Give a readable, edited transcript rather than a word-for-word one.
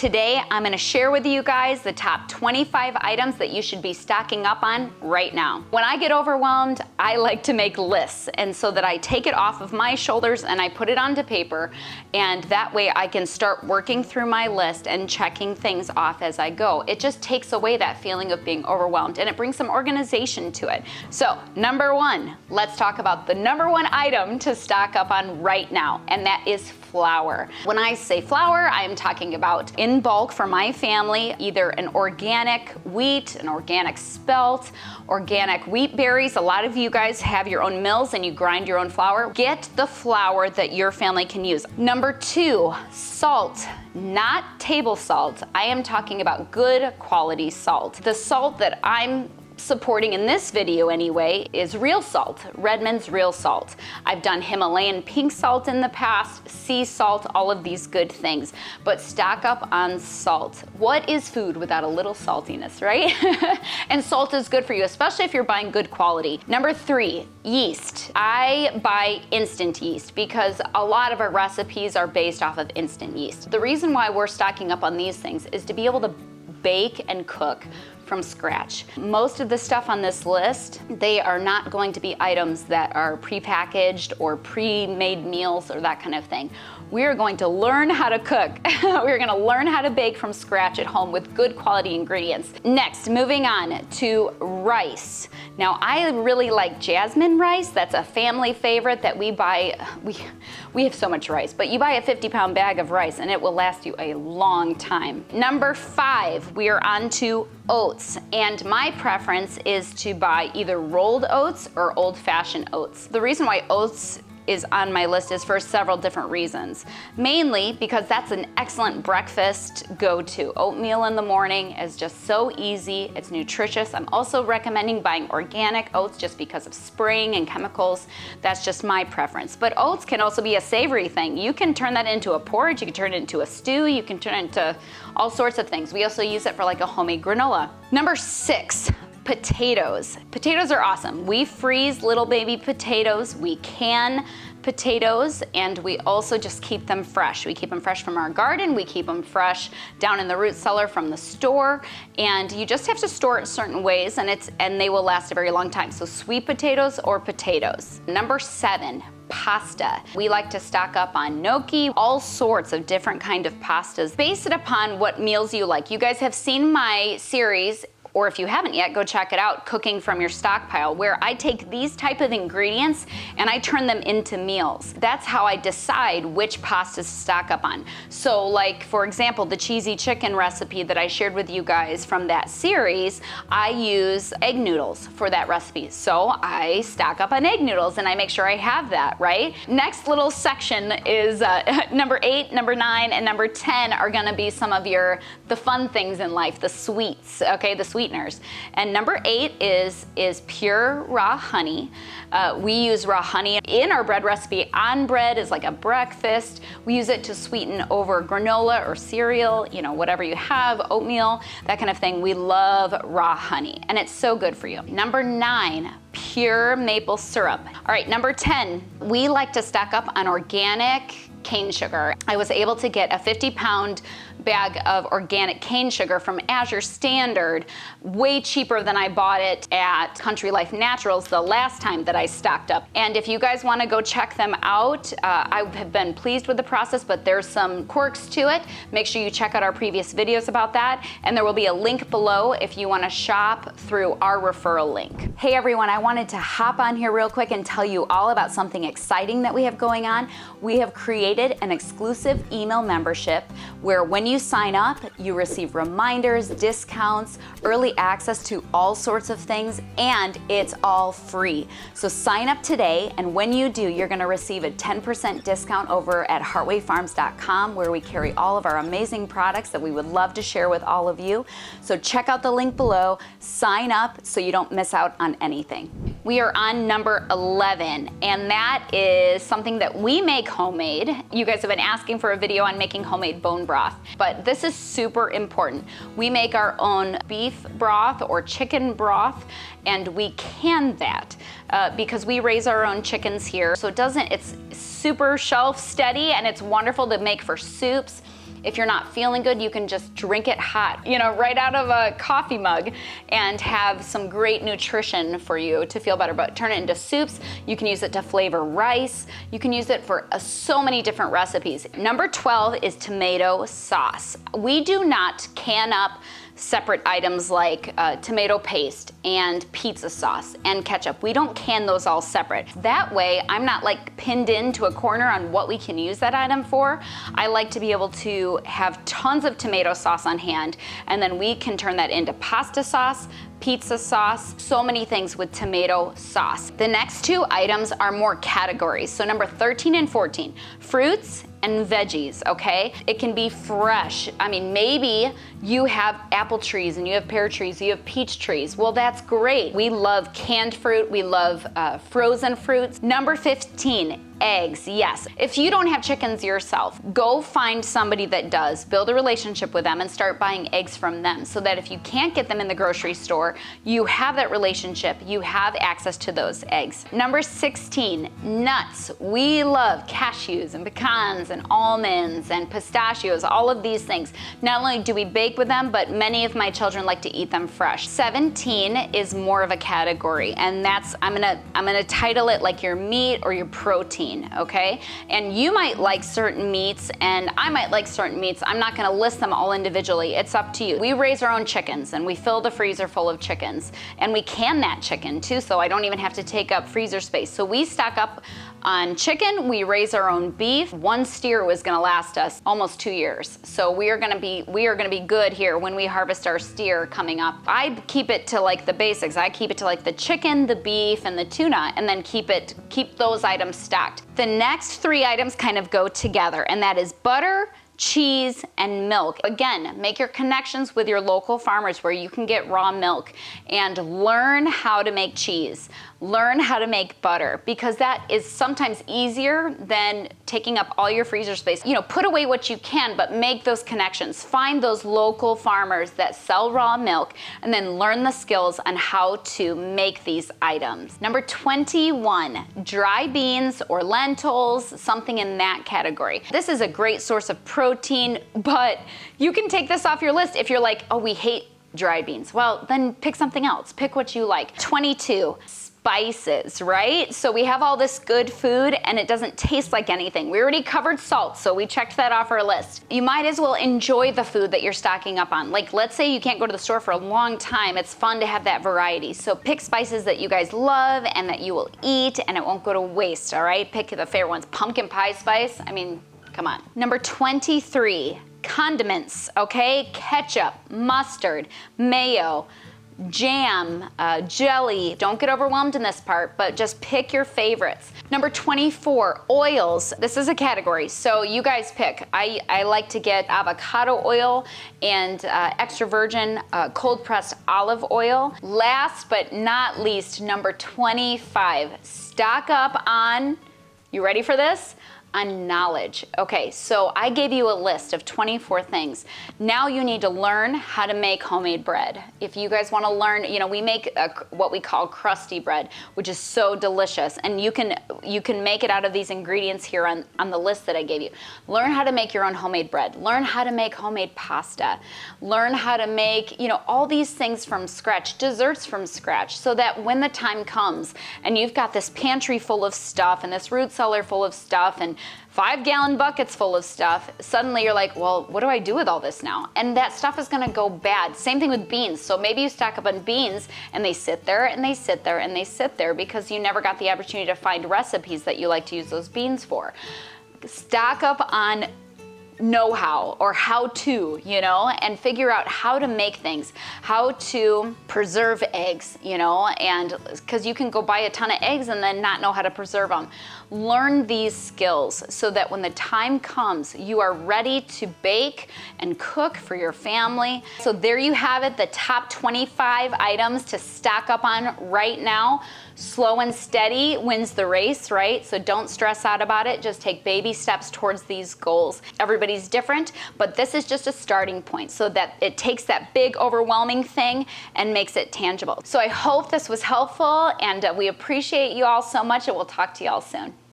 Today, I'm gonna share with you guys the top 25 items that you should be stocking up on right now. When I get overwhelmed, I like to make lists, and so that I take it off of my shoulders and I put it onto paper, and that way I can start working through my list and checking things off as I go. It just takes away that feeling of being overwhelmed, and it brings some organization to it. So, number one, let's talk about the number one item to stock up on right now, and that is flour. When I say flour, I am talking about in bulk for my family, either an organic wheat, an organic spelt, organic wheat berries. A lot of you guys have your own mills and you grind your own flour. Get the flour that your family can use. Number two, salt. Not table salt. I am talking about good quality salt. The salt that I'm supporting in this video anyway is real salt, Redmond's real salt. I've done Himalayan pink salt in the past, sea salt, all of these good things, but stock up on salt. What is food without a little saltiness, right? And salt is good for you, especially if you're buying good quality. Number three, yeast. I buy instant yeast because a lot of our recipes are based off of instant yeast. The reason why we're stocking up on these things is to be able to bake and cook from scratch. Most of the stuff on this list, they are not going to be items that are prepackaged or pre-made meals or that kind of thing. We are going to learn how to cook. We're gonna learn how to bake from scratch at home with good quality ingredients. Next, moving on to rice. Now, I really like jasmine rice. That's a family favorite that we buy. We have so much rice, but you buy a 50-pound bag of rice and it will last you a long time. Number five, we are on to oats, and my preference is to buy either rolled oats or old-fashioned oats. The reason why oats is on my list is for several different reasons. Mainly because that's an excellent breakfast go-to. Oatmeal in the morning is just so easy, it's nutritious. I'm also recommending buying organic oats just because of spraying and chemicals. That's just my preference. But oats can also be a savory thing. You can turn that into a porridge, you can turn it into a stew, you can turn it into all sorts of things. We also use it for like a homemade granola. Number six, potatoes. Potatoes are awesome. We freeze little baby potatoes, we can potatoes, and we also just keep them fresh. We keep them fresh from our garden, we keep them fresh down in the root cellar from the store, and you just have to store it certain ways, and they will last a very long time. So sweet potatoes or potatoes. Number seven, pasta. We like to stock up on gnocchi, all sorts of different kind of pastas. Base it upon what meals you like. You guys have seen my series, or if you haven't yet, go check it out, Cooking from Your Stockpile, where I take these type of ingredients and I turn them into meals. That's how I decide which pastas to stock up on. So like, for example, the cheesy chicken recipe that I shared with you guys from that series, I use egg noodles for that recipe. So I stock up on egg noodles and I make sure I have that, right? Next little section is number 8, number 9, and number 10 are gonna be some of the fun things in life, the sweets, okay, the sweeteners. And number 8 is pure raw honey. We use raw honey in our bread recipe on bread as like a breakfast. We use it to sweeten over granola or cereal, you know, whatever you have, oatmeal, that kind of thing. We love raw honey and it's so good for you. Number 9, pure maple syrup. All right, number 10, we like to stock up on organic cane sugar. I was able to get a 50-pound bag of organic cane sugar from Azure Standard, way cheaper than I bought it at Country Life Naturals the last time that I stocked up. And if you guys want to go check them out, I have been pleased with the process, but there's some quirks to it. Make sure you check out our previous videos about that, and there will be a link below if you want to shop through our referral link. Hey everyone, I wanted to hop on here real quick and tell you all about something exciting that we have going on. We have created an exclusive email membership where when you sign up, you receive reminders, discounts, early access to all sorts of things, and it's all free. So sign up today, and when you do, you're gonna receive a 10% discount over at heartwayfarms.com, where we carry all of our amazing products that we would love to share with all of you. So check out the link below, sign up so you don't miss out on anything. We are on number 11, and that is something that we make homemade. You guys have been asking for a video on making homemade bone broth, but this is super important. We make our own beef broth or chicken broth, and we can that because we raise our own chickens here. So it's super shelf steady, and it's wonderful to make for soups. If you're not feeling good, you can just drink it hot, you know, right out of a coffee mug, and have some great nutrition for you to feel better. But turn it into soups. You can use it to flavor rice. You can use it for so many different recipes. Number 12 is tomato sauce. We do not can up separate items like tomato paste and pizza sauce and ketchup. We don't can those all separate. That way, I'm not like pinned into a corner on what we can use that item for. I like to be able to have tons of tomato sauce on hand, and then we can turn that into pasta sauce, pizza sauce, so many things with tomato sauce. The next two items are more categories. So number 13 and 14, fruits and veggies, okay? It can be fresh. I mean, maybe you have apple trees and you have pear trees, you have peach trees. Well, that's great. We love canned fruit. We love frozen fruits. Number 15, eggs, yes. If you don't have chickens yourself, go find somebody that does, build a relationship with them and start buying eggs from them, so that if you can't get them in the grocery store, you have that relationship, you have access to those eggs. Number 16, nuts. We love cashews and pecans and almonds and pistachios, all of these things. Not only do we bake with them, but many of my children like to eat them fresh. 17 is more of a category, and that's, I'm gonna title it like your meat or your protein. Okay? And you might like certain meats and I might like certain meats. I'm not gonna list them all individually. It's up to you. We raise our own chickens and we fill the freezer full of chickens, and we can that chicken too, so I don't even have to take up freezer space. So we stock up on chicken, we raise our own beef. One steer was gonna last us almost 2 years. So we are gonna be good here when we harvest our steer coming up. I keep it to like the basics. I keep it to like the chicken, the beef, and the tuna, and then keep those items stocked. The next three items kind of go together, and that is butter, cheese, and milk. Again, make your connections with your local farmers where you can get raw milk, and learn how to make cheese. Learn how to make butter, because that is sometimes easier than taking up all your freezer space. You know, put away what you can, but make those connections. Find those local farmers that sell raw milk, and then learn the skills on how to make these items. Number 21, dry beans or lentils, something in that category. This is a great source of protein, but you can take this off your list if you're like, oh, we hate dry beans. Well, then pick something else. Pick what you like. 22, spices, right? So we have all this good food and it doesn't taste like anything. We already covered salt, so we checked that off our list. You might as well enjoy the food that you're stocking up on. Like, let's say you can't go to the store for a long time. It's fun to have that variety. So pick spices that you guys love and that you will eat and it won't go to waste, all right? Pick the fair ones. Pumpkin pie spice, I mean, come on. Number 23, condiments, okay? Ketchup, mustard, mayo, jam, jelly. Don't get overwhelmed in this part, but just pick your favorites. Number 24, oils. This is a category, so you guys pick. I like to get avocado oil and extra virgin cold pressed olive oil. Last but not least, number 25, stock up on, you ready for this? On knowledge. Okay, so I gave you a list of 24 things. Now you need to learn how to make homemade bread. If you guys want to learn, you know, we make what we call crusty bread, which is so delicious, and you can make it out of these ingredients here on the list that I gave you. Learn how to make your own homemade bread. Learn how to make homemade pasta. Learn how to make, you know, all these things from scratch, desserts from scratch, so that when the time comes and you've got this pantry full of stuff and this root cellar full of stuff and 5-gallon buckets full of stuff, suddenly you're like, well, what do I do with all this now? And that stuff is gonna go bad. Same thing with beans. So maybe you stock up on beans and they sit there and they sit there and they sit there because you never got the opportunity to find recipes that you like to use those beans for. Stock up on know-how or how-to, you know, and figure out how to make things, how to preserve eggs, you know, and because you can go buy a ton of eggs and then not know how to preserve them. Learn these skills so that when the time comes, you are ready to bake and cook for your family. So there you have it, the top 25 items to stock up on right now. Slow and steady wins the race, right? So don't stress out about it. Just take baby steps towards these goals. Everybody's different, but this is just a starting point so that it takes that big overwhelming thing and makes it tangible. So I hope this was helpful, and we appreciate you all so much, and we'll talk to you all soon.